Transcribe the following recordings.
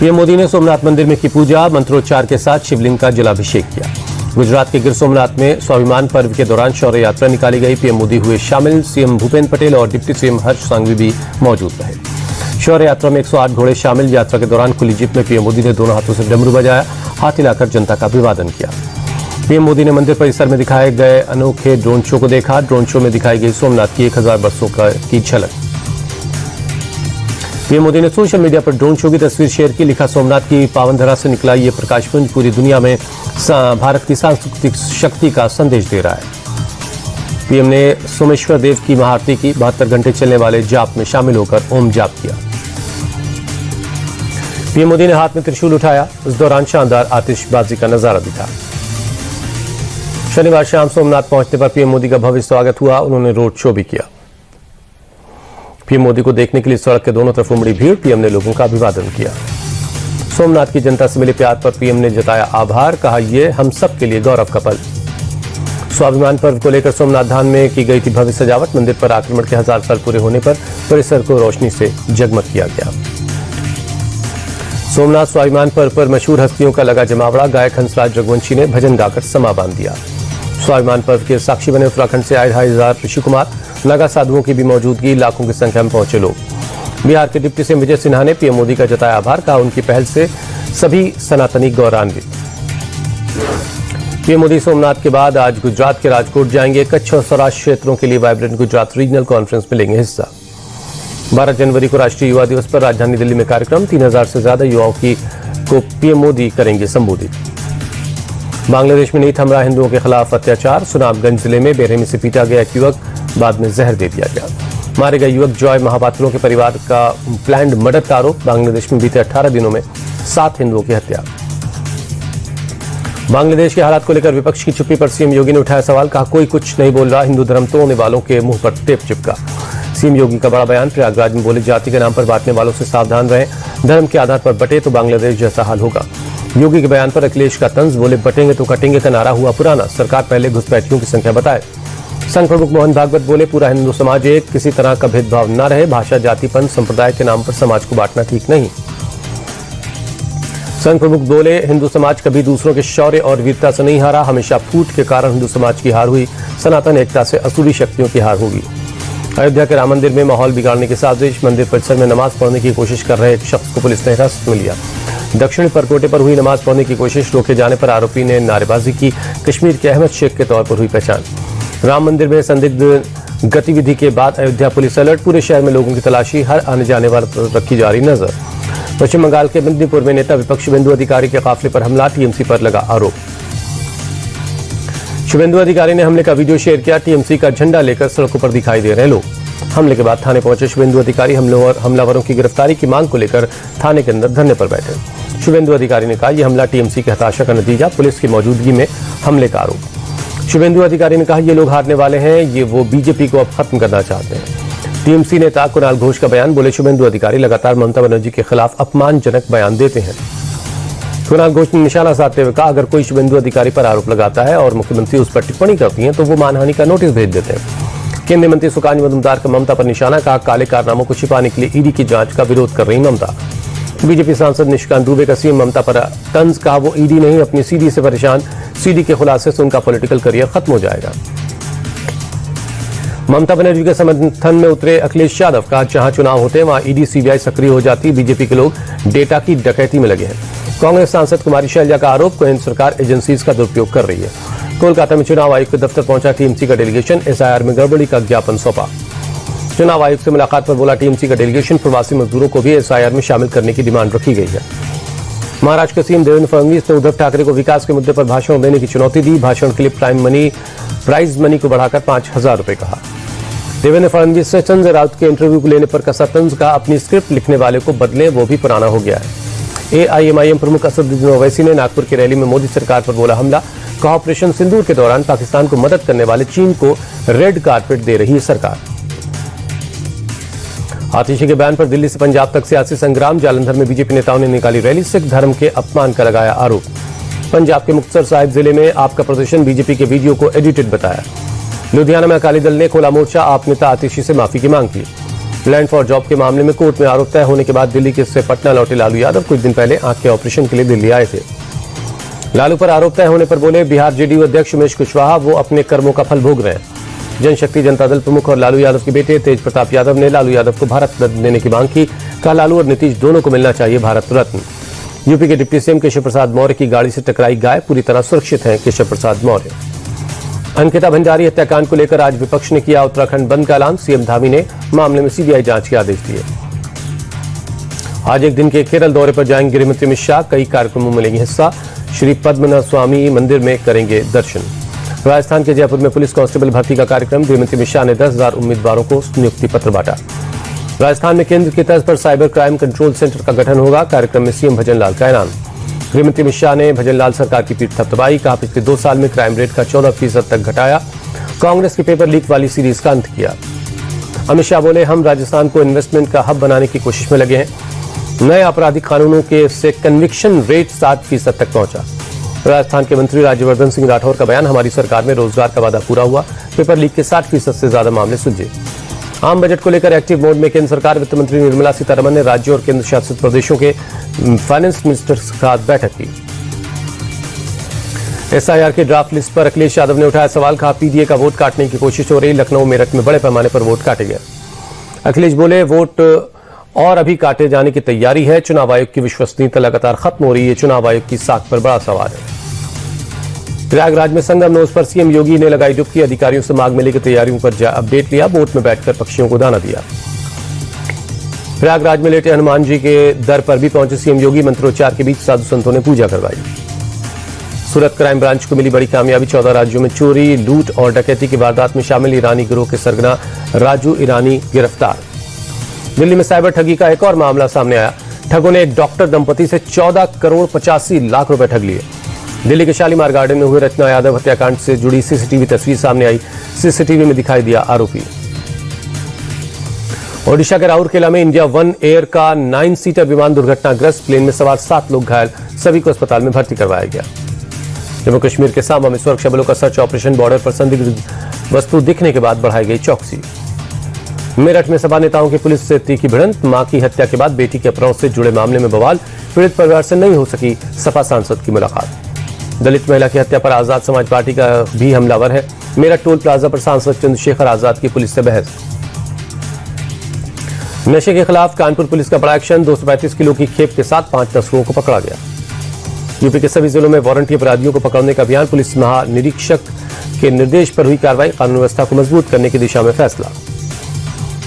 PM Modi ने सोमनाथ मंदिर में की पूजा, मंत्रोच्चार के साथ शिवलिंग का जलाभिषेक किया। गुजरात के गिर सोमनाथ में स्वाभिमान पर्व के दौरान शौर्य यात्रा निकाली गई। पीएम मोदी हुए शामिल। सीएम भूपेन्द्र पटेल और डिप्टी सीएम हर्ष सांघवी भी मौजूद रहे। शौर्य यात्रा में 108 घोड़े शामिल। यात्रा के दौरान खुली जीप में पीएम मोदी ने दोनों हाथों से डमरू बजाया, हाथ हिलाकर जनता का अभिवादन किया। पीएम मोदी ने मंदिर परिसर में दिखाए गए अनोखे ड्रोन शो को देखा। ड्रोन शो में दिखाई गई सोमनाथ की 1000 बरसों की झलक। पीएम मोदी ने सोशल मीडिया पर ड्रोन शो की तस्वीर शेयर की। लिखा, सोमनाथ की पावन धरा से निकला ये प्रकाशपुंज पूरी दुनिया में भारत की सांस्कृतिक शक्ति का संदेश दे रहा है। पीएम ने सोमेश्वर देव की महाआरती की। 72 घंटे चलने वाले जाप में शामिल होकर ओम जाप किया। पीएम मोदी ने हाथ में त्रिशूल उठाया। इस दौरान शानदार आतिशबाजी का नजारा दिखा। शनिवार शाम सोमनाथ पहुंचने पर पीएम मोदी का भव्य स्वागत हुआ। उन्होंने रोड शो भी किया। पीएम मोदी को देखने के लिए सड़क के दोनों तरफ उमड़ी भीड़। पीएम ने लोगों का अभिवादन किया। सोमनाथ की जनता से मिले प्यार पर पीएम ने जताया आभार। कहा, ये हम सब के लिए गौरव का पल। स्वाभिमान पर्व को लेकर सोमनाथ धाम में की गई थी भव्य सजावट। मंदिर पर आक्रमण के 1000 साल पूरे होने पर परिसर को रोशनी से जगमग किया गया। सोमनाथ स्वाभिमान पर्व पर मशहूर हस्तियों का लगा जमावड़ा। गायक हंसराज रघुवंशी ने भजन गाकर समा बांध दिया। स्वाभिमान पर्व के साक्षी बने उत्तराखंड से आए 2500 ऋषि कुमार। लगा साधुओं की भी मौजूदगी। लाखों की संख्या में पहुंचे लोग। बिहार के डिप्टी सीएम विजय सिन्हा ने पीएम मोदी का जताया आभार। कहा, उनकी पहल से सभी सनातनी गौरवान्वित। पीएम मोदी सोमनाथ के बाद आज गुजरात के राजकोट जाएंगे। कच्छ और सौराष्ट्र क्षेत्रों के लिए वाइब्रेंट गुजरात रीजनल कॉन्फ्रेंस में लेंगे हिस्सा। 12 जनवरी को राष्ट्रीय युवा दिवस पर राजधानी दिल्ली में कार्यक्रम। 3000 से ज्यादा युवाओं को पीएम मोदी करेंगे संबोधित। बांग्लादेश में नहीं थम रहा हिंदुओं के खिलाफ अत्याचार। सुनामगंज जिले में बेरहमी से पीटा गया एक युवक, बाद में जहर दे दिया गया। मारे गए युवक जॉय महापात्रों के परिवार का प्लान्ड मर्डर का आरोप। बांग्लादेश में बीते 18 दिनों में 7 हिंदुओं की हत्या। बांग्लादेश के हालात को लेकर विपक्ष की चुप्पी पर सीएम योगी ने उठाया सवाल। कहा, कोई कुछ नहीं बोल रहा। हिंदू धर्म तोड़ने वालों के मुंह पर टेप चिपका। सीएम योगी का बड़ा बयान। प्रयागराज में बोले, जाति के नाम पर बांटने वालों से सावधान रहें। धर्म के आधार पर बटे तो बांग्लादेश जैसा हाल होगा। योगी के बयान पर अखिलेश का तंज। बोले, बटेंगे तो कटेंगे का नारा हुआ पुराना। सरकार पहले घुसपैठियों की संख्या बताए। संघ प्रमुख मोहन भागवत बोले, पूरा हिंदू समाज एक, किसी तरह का भेदभाव न रहे। भाषा, जातिपन, संप्रदाय के नाम पर समाज को बांटना ठीक नहीं। संघ प्रमुख बोले, हिंदू समाज कभी दूसरों के शौर्य और वीरता से नहीं हारा। हमेशा फूट के कारण हिंदू समाज की हार हुई। सनातन एकता से असुरी शक्तियों की हार होगी। अयोध्या के राम मंदिर में माहौल बिगाड़ने की साजिश। मंदिर परिसर में नमाज पढ़ने की कोशिश कर रहे एक शख्स को पुलिस ने हिरासत में लिया। दक्षिणी परकोटे पर हुई नमाज पढ़ने की कोशिश। रोके जाने पर आरोपी ने नारेबाजी की। कश्मीर के अहमद शेख के तौर पर हुई पहचान। राम मंदिर में संदिग्ध गतिविधि के बाद अयोध्या पुलिस अलर्ट। पूरे शहर में लोगों की तलाशी। हर आने जाने वाले पर रखी जा रही नजर। पश्चिम बंगाल के मेदिनीपुर में नेता विपक्ष शुभेंदु अधिकारी के काफिले पर हमला। टीएमसी पर लगा आरोप। शुभेंदु अधिकारी ने हमले का वीडियो शेयर किया। टीएमसी का झंडा लेकर सड़कों पर दिखाई दे रहे लोग। हमले के बाद थाने पहुंचे शुभेंदु अधिकारी। हमलावरों की गिरफ्तारी की मांग को लेकर थाने के अंदर धरने पर बैठे। शुभेंदु अधिकारी ने कहा, यह हमला टीएमसी की हताशा का नतीजा। पुलिस की मौजूदगी में हमले का आरोप। शुभेंदु अधिकारी ने कहा, ये लोग हारने वाले हैं। ये वो बीजेपी को अब खत्म करना चाहते हैं। टीएमसी नेता कुणाल घोष का बयान। बोले, शुभेंदु अधिकारी लगातार ममता बनर्जी के खिलाफ अपमानजनक बयान देते हैं। कुणाल घोष ने निशाना साधते हुए कहा, अगर कोई शुभेंदु अधिकारी पर आरोप लगाता है और मुख्यमंत्री उस पर टिप्पणी करती हैं तो वो मानहानि का नोटिस भेज देते हैं। केंद्रीय मंत्री सुकानी मजूमदार का ममता पर निशाना। कहा, काले कारनामों को छिपाने के लिए ईडी की जांच का विरोध कर रही ममता। बीजेपी सांसद निशिकांत दुबे का सीएम ममता पर तंज। कहा, वो ईडी नहीं अपनी सीडी से परेशान। सीडी के खुलासे से उनका पॉलिटिकल करियर खत्म हो जाएगा। ममता बनर्जी के समर्थन में उतरे अखिलेश यादव। कहा, जहां चुनाव होते हैं वहां ईडी सीबीआई सक्रिय हो जाती। बीजेपी के लोग डेटा की डकैती में लगे हैं। कांग्रेस सांसद कुमारी शैलजा का आरोप। केंद्र सरकार एजेंसीज का दुरुपयोग कर रही है। कोलकाता में चुनाव आयुक्त के दफ्तर पहुंचा टीएमसी का डेलीगेशन। एसआईआर में गड़बड़ी का ज्ञापन सौंपा। चुनाव आयुक्त से मुलाकात पर बोला टीएमसी का डेलीगेशन। प्रवासी मजदूरों को भी एसआईआर में शामिल करने की डिमांड रखी गई है। महाराष्ट्र के सीएम देवेंद्र फडणवीस ने उद्धव ठाकरे को विकास के मुद्दे पर भाषण देने की चुनौती दी। भाषण के लिए प्राइज मनी को बढ़ाकर 5000 रुपए कहा। देवेंद्र फडणवीस से संजय राउत के इंटरव्यू को लेने पर कसा तंज। का अपनी स्क्रिप्ट लिखने वाले को बदले, वो भी पुराना हो गया है। एआईएमआईएम प्रमुख असदुद्दीन ओवैसी ने नागपुर की रैली में मोदी सरकार पर बोला हमला। कहा, ऑपरेशन सिंदूर के दौरान पाकिस्तान को मदद करने वाले चीन को रेड कारपेट दे रही है सरकार। आतिशी के बयान पर दिल्ली से पंजाब तक सियासी संग्राम। जालंधर में बीजेपी नेताओं ने निकाली रैली। सिख धर्म के अपमान का लगाया आरोप। पंजाब के मुक्तसर साहिब जिले में आपका प्रदर्शन। बीजेपी के वीडियो को एडिटेड बताया। लुधियाना में अकाली दल ने खोला मोर्चा। आप नेता आतिशी से माफी की मांग की। लैंड फॉर जॉब के मामले में कोर्ट में आरोप तय होने के बाद दिल्ली से पटना लौटे लालू यादव कुछ दिन पहले आंख के ऑपरेशन के लिए दिल्ली आए थे। लालू पर आरोप तय होने पर बोले बिहार जेडीयू अध्यक्ष उमेश कुशवाहा वो अपने कर्मों का फल भोग रहे हैं। जनशक्ति जनता दल प्रमुख और लालू यादव के बेटे तेज प्रताप यादव ने लालू यादव को भारत रत्न देने की मांग की। कहा लालू और नीतीश दोनों को मिलना चाहिए भारत रत्न। यूपी के डिप्टी सीएम केशव प्रसाद मौर्य की गाड़ी से टकराई गाय पूरी तरह सुरक्षित हैं केशव प्रसाद मौर्य। अंकिता भंडारी हत्याकांड को लेकर आज विपक्ष ने किया उत्तराखंड बंद का ऐलान। सीएम धामी ने मामले में सीबीआई जांच के आदेश दिए। आज एक दिन के केरल दौरे पर जाएंगे गृह मंत्री अमित शाह। कई कार्यक्रमों में लेंगे हिस्सा। श्री पद्मनाभ स्वामी मंदिर में करेंगे दर्शन। राजस्थान के जयपुर में पुलिस कांस्टेबल भर्ती का कार्यक्रम। गृह मंत्री अमित शाह ने 10,000 उम्मीदवारों को नियुक्ति पत्र बांटा। राजस्थान में केंद्र की तर्ज पर साइबर क्राइम कंट्रोल सेंटर का गठन होगा। कार्यक्रम में सीएम भजन लाल का ऐलान। गृह मंत्री अमित शाह ने भजन लाल सरकार की पीठ थपथपाई। कहा पिछले 2 साल में क्राइम रेट का 14% तक घटाया। कांग्रेस के पेपर लीक वाली सीरीज का अंत किया। अमित शाह बोले हम राजस्थान को इन्वेस्टमेंट का हब बनाने की कोशिश में लगे हैं। नए आपराधिक कानूनों के से कन्विक्शन रेट 7% तक पहुंचा। राजस्थान के मंत्री राज्यवर्धन सिंह राठौर का बयान हमारी सरकार में रोजगार का वादा पूरा हुआ। पेपर लीक के 60% से ज्यादा मामले सुलझे। आम बजट को लेकर एक्टिव मोड में केंद्र सरकार। वित्त मंत्री निर्मला सीतारमण ने राज्यों और केंद्र शासित प्रदेशों के फाइनेंस मिनिस्टर्स के साथ बैठक की। एसआईआर के ड्राफ्ट लिस्ट पर अखिलेश यादव ने उठाया सवाल। कहा पीडीए का वोट काटने की कोशिश हो रही। लखनऊ मेरठ में बड़े पैमाने पर वोट काटे गए। अखिलेश बोले वोट और अभी काटे जाने की तैयारी है। चुनाव आयोग की विश्वसनीयता लगातार खत्म हो रही है। चुनाव आयोग की साख पर बड़ा सवाल है। प्रयागराज में संगम नोज पर सीएम योगी ने लगाई डुबकी। अधिकारियों से माघ मेले की तैयारियों पर अपडेट लिया। बोट में बैठकर पक्षियों को दाना दिया। प्रयागराज में लेटे हनुमान जी के दर पर भी पहुंचे सीएम योगी। मंत्रोच्चार के बीच साधु संतों ने पूजा करवाई। सूरत क्राइम ब्रांच को मिली बड़ी कामयाबी। 14 राज्यों में चोरी लूट और डकैती की वारदात में शामिल ईरानी गिरोह के सरगना राजू ईरानी गिरफ्तार। दिल्ली में साइबर ठगी का एक और मामला सामने आया। ठगों ने एक डॉक्टर दंपति से 14 करोड़ 85 लाख रुपए ठग लिए। दिल्ली के शालीमार गार्डन में हुए रचना यादव हत्याकांड से जुड़ी सीसीटीवी तस्वीर सामने आई। सीसीटीवी में दिखाई दिया आरोपी। ओडिशा के राउरकेला में इंडिया वन एयर का 9 सीटर विमान दुर्घटनाग्रस्त। प्लेन में सवार 7 लोग घायल। सभी को अस्पताल में भर्ती करवाया गया। जम्मू कश्मीर के सांबा में सुरक्षा बलों का सर्च ऑपरेशन। बॉर्डर पर संदिग्ध वस्तु दिखने के बाद बढ़ाई गई चौकसी। मेरठ में सपा नेताओं की पुलिस से तीखी भिड़ंत। मां की हत्या के बाद बेटी के अपहरण से जुड़े मामले में बवाल। पीड़ित परिवार से नहीं हो सकी सपा सांसद की मुलाकात। दलित महिला की हत्या पर आजाद समाज पार्टी का भी हमलावर है। मेरठ टोल प्लाजा पर सांसद चंद्रशेखर आजाद की पुलिस से बहस। नशे के खिलाफ कानपुर पुलिस का बड़ा एक्शन। 235 किलो की खेप के साथ 5 तस्करों को पकड़ा गया। यूपी के सभी जिलों में वारंटी अपराधियों को पकड़ने का अभियान। पुलिस महानिरीक्षक के निर्देश पर हुई कार्रवाई। कानून व्यवस्था को मजबूत करने की दिशा में फैसला।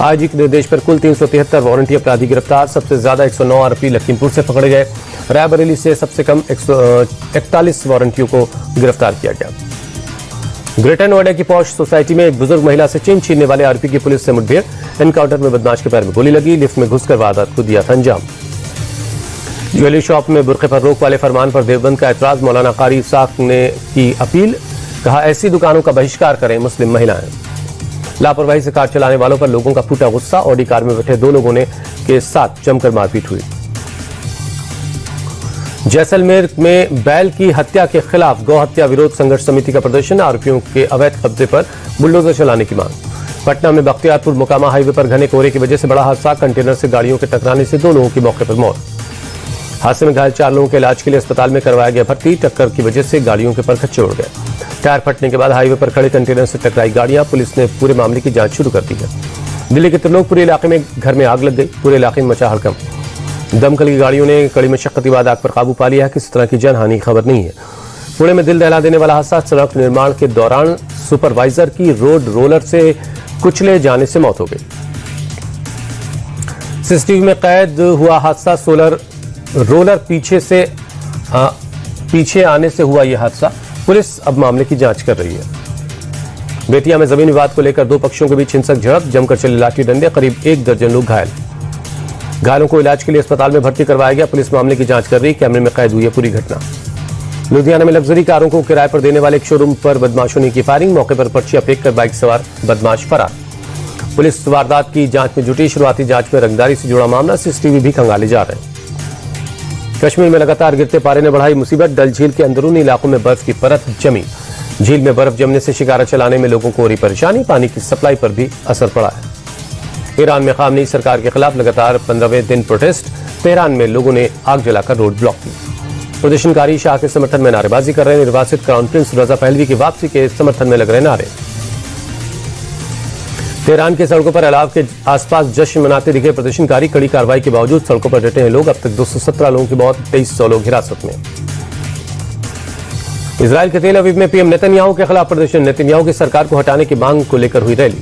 आईजी के निर्देश पर कुल 373 वारंटी अपराधी गिरफ्तार। सबसे ज्यादा 109 आरोपी लखीमपुर से पकड़े गए। रायबरेली से सबसे कम 141 वारंटियों को गिरफ्तार किया गया। ग्रेटर नोएडा की पॉश सोसाइटी में एक बुजुर्ग महिला से चेन छीनने वाले आरोपी की पुलिस से मुठभेड़। एनकाउंटर में बदमाश के पैर में गोली लगी। लिफ्ट में घुसकर वारदात को दिया था अंजाम। ज्वेलरी शॉप में बुर्के पर रोक वाले फरमान पर देवबंद का एतराज। मौलाना कारी इसाक ने की अपील। कहा ऐसी दुकानों का बहिष्कार करें मुस्लिम महिलाएं। लापरवाही से कार चलाने वालों पर लोगों का फूटा गुस्सा। ऑडी कार में बैठे 2 लोगों के साथ जमकर मारपीट हुई। जैसलमेर में बैल की हत्या के खिलाफ गौ हत्या विरोध संघर्ष समिति का प्रदर्शन। आरोपियों के अवैध कब्जे पर बुलडोजर चलाने की मांग। पटना में बख्तियारपुर मोकामा हाईवे पर घने कोहरे की वजह से बड़ा हादसा। कंटेनर से गाड़ियों के टकराने से 2 लोगों की मौके पर मौत। हादसे में घायल 4 लोगों के इलाज के लिए अस्पताल में करवाया गया भर्ती। टक्कर की वजह से गाड़ियों के परखच्चे उड़ गए। टायर फटने के बाद हाईवे पर खड़े कंटेनर से टकराई गाड़ियां। पुलिस ने पूरे मामले की जांच शुरू कर दी है। दिल्ली के त्रिलोकपुरी इलाके में घर में आग लग गई। पूरे इलाके में मचा हड़कंप। दमकल की गाड़ियों ने कड़ी मशक्कत के बाद आग पर काबू पा लिया है। किसी तरह की जनहानि की खबर नहीं है। पुणे में दिल दहला देने वाला हादसा। सड़क निर्माण के दौरान सुपरवाइजर की रोड रोलर से कुचले जाने से मौत हो गई। सीसीटीवी में कैद हुआ हादसा। सोलर रोलर पीछे आने से हुआ यह हादसा। पुलिस अब मामले की जांच कर रही है। बेतिया में जमीन विवाद को लेकर 2 पक्षों के बीच हिंसक झड़प। जमकर चले लाठी डंडे। करीब 1 दर्जन लोग घायल। घायलों को इलाज के लिए अस्पताल में भर्ती करवाया गया। पुलिस मामले की जांच कर रही। कैमरे में कैद हुई है पूरी घटना। लुधियाना में लग्जरी कारों को किराए पर देने वाले एक शोरूम पर बदमाशों ने की फायरिंग। मौके पर पर्चियां फेंककर बाइक सवार बदमाश फरार। पुलिस वारदात की जांच में जुटी। शुरुआती जांच में रंगदारी से जुड़ा मामला। सीसीटीवी भी खंगाले जा रहे हैं। कश्मीर में लगातार गिरते पारे ने बढ़ाई मुसीबत। डल झील के अंदरूनी इलाकों में बर्फ की परत जमी। झील में बर्फ जमने से शिकारा चलाने में लोगों को हो रही परेशानी। पानी की सप्लाई पर भी असर पड़ा है। ईरान में खामनेई सरकार के खिलाफ लगातार 15वें दिन प्रोटेस्ट। तेहरान में लोगों ने आग जलाकर रोड ब्लॉक की। प्रदर्शनकारी शाह के समर्थन में नारेबाजी कर रहे हैं। निर्वासित क्राउन प्रिंस रजा पहलवी की वापसी के समर्थन में लग रहे नारे। तेहरान के सड़कों पर अलाव के आसपास जश्न मनाते दिखे प्रदर्शनकारी। कड़ी कार्रवाई के बावजूद सड़कों पर डटे हैं लोग। अब तक 217 लोगों की मौत, 2300 लोग हिरासत में। इजराइल के तेल अवीव में पीएम नेतन्याहू के खिलाफ प्रदर्शन। नेतन्याहू की सरकार को हटाने की मांग को लेकर हुई रैली।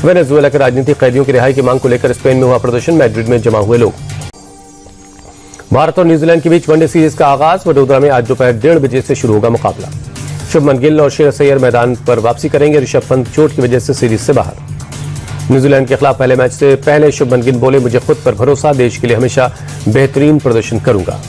वेनेजुएला के राजनीतिक कैदियों की रिहाई की मांग को लेकर स्पेन में हुआ प्रदर्शन। मैड्रिड में जमा हुए लोग। भारत और न्यूजीलैंड के बीच वनडे सीरीज का आगाज। वडोदरा में आज दोपहर 1:30 बजे से शुरू होगा मुकाबला। शुभमन गिल और श्रेयस अय्यर मैदान पर वापसी करेंगे। ऋषभ पंत चोट की वजह से सीरीज से बाहर। न्यूजीलैंड के खिलाफ पहले मैच से पहले शुभमन गिल बोले, मुझे खुद पर भरोसा, देश के लिए हमेशा बेहतरीन प्रदर्शन करूंगा।